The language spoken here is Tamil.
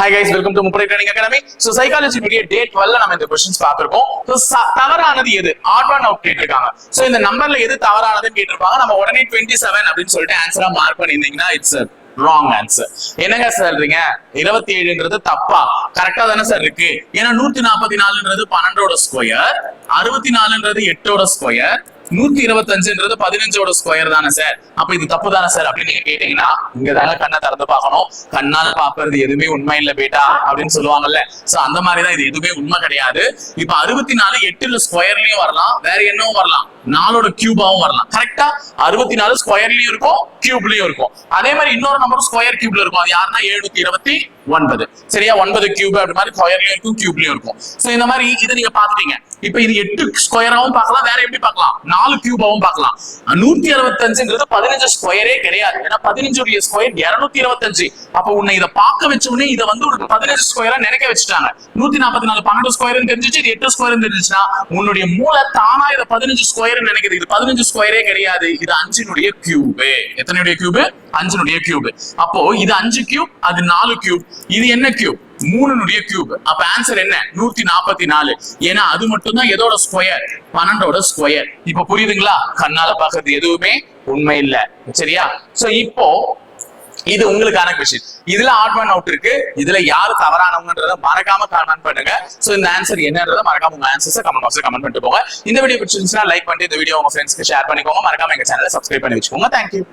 Hi guys, welcome to Muprai Training Academy. So psychology media day 12 நம்ம இந்த क्वेश्चंस பார்த்திருக்கோம். So தவறானது எது? odd one out கேட்டிருக்காங்க. So இந்த நம்பர்ல எது தவறானதுன்னு கேட்டிருப்பாங்க. நம்ம உடனே 27 அப்படினு சொல்லிட்டு ஆன்சரா மார்க் பண்ணிருந்தீங்கன்னா இட்ஸ் wrong answer. என்னங்க சொல்றீங்க 27ன்றது தப்பா? கரெக்ட்டா தானே சார் இருக்கு. ஏன்னா 144ன்றது 12 ஓட ஸ்கொயர், 64ன்றது 8 ஓட ஸ்கொயர், 125ன்றது 15ஓட ஸ்கொயர் தானே சார். அப்ப இது தப்பு தானே சார் அப்படின்னு நீங்க கேட்டீங்கன்னா இங்க தாங்க கண்ணை திறந்து பார்க்கணும். கண்ணால பாக்குறது எதுவுமே உண்மை இல்ல பேட்டா அப்படின்னு சொல்லுவாங்கல்ல. சோ அந்த மாதிரிதான் இது எதுவுமே உண்மை கிடையாது. இப்ப 64 8ல ஸ்கொயர்லயும் வரலாம், வேற என்னவும் வரலாம், 4ஓட கியூபாவும் வரலாம். கரெக்டா 64 ஸ்கொயர்லயும் இருக்கும், கியூப்லயும் இருக்கும். அதே மாதிரி இன்னொரு நம்பர் ஸ்கொயர் கியூப்ல இருக்கும். அது யாருன்னா 729. சரியா 9 கியூப் அப்படி மாதிரி ஸ்கொயர்லயும் இருக்கும், கியூப்லயும் இருக்கும். சோ இந்த மாதிரி இதை நீங்க பாத்துட்டீங்க. இப்ப இது 8 ஸ்கொயராவும் பார்க்கலாம், வேற எப்படி பார்க்கலாம், 4 கியூபாவும் பார்க்கலாம். 165ன்றது 15 ஸ்கொயரே கிடையாது. ஏன்னா 15 உடைய ஸ்கொயர் 225. அப்ப உன்னை இதை பார்க்க வச்ச உடனே இதை வந்து ஒரு 15 ஸ்கொயரா நினைக்க வச்சுட்டாங்க. 144 12 ஸ்கொயர் தெரிஞ்சிச்சு, இது 8 ஸ்கொயர் தெரிஞ்சுச்சுன்னா உன்னுடைய மூளை தானா இதை 15 ஸ்கொயர் நினைக்குது. இது 15 ஸ்கொயரே கிடையாது, இது 5னுடைய கியூப். எத்தனையுடைய கியூப்? 5னுடைய கியூப். அப்போ இது 5 கியூப், அது 4 கியூப். இது என்ன கியூப்? 3னுடைய கியூப். அப்ப ஆன்சர் என்ன? 144. ஏன்னா அது மட்டும் தான் எதோட ஸ்கொயர்? 12ஓட ஸ்கொயர். இப்ப புரியுதுங்களா? கண்ணால பாக்குறது எதுவுமே உண்மை இல்ல. சரியா? சோ இப்போ இது உங்களுக்கான கொஸ்டின். இதுல ஆட் ஒன் அவுட் இருக்கு. இதுல யாரு தவறானவங்கன்றத மறக்காம கமெண்ட் பண்ணுங்க. சோ இந்த ஆன்சர் என்னன்றத மறக்காம உங்க ஆன்சர்ஸ் கமெண்ட் பாக்ஸ்ல கமெண்ட் பண்ணிட்டு போங்க. இந்த வீடியோ பிடிச்சிருந்துச்சுன்னா லைக் பண்ணிட்டு இந்த வீடியோ உங்க ஃப்ரெண்ட்ஸ்க்கு ஷேர் பண்ணிக்கோங்க. மறக்காம எங்க சேனலை சப்ஸ்கிரைப் பண்ணி வச்சுக்கோங்க. தேங்க்யூ.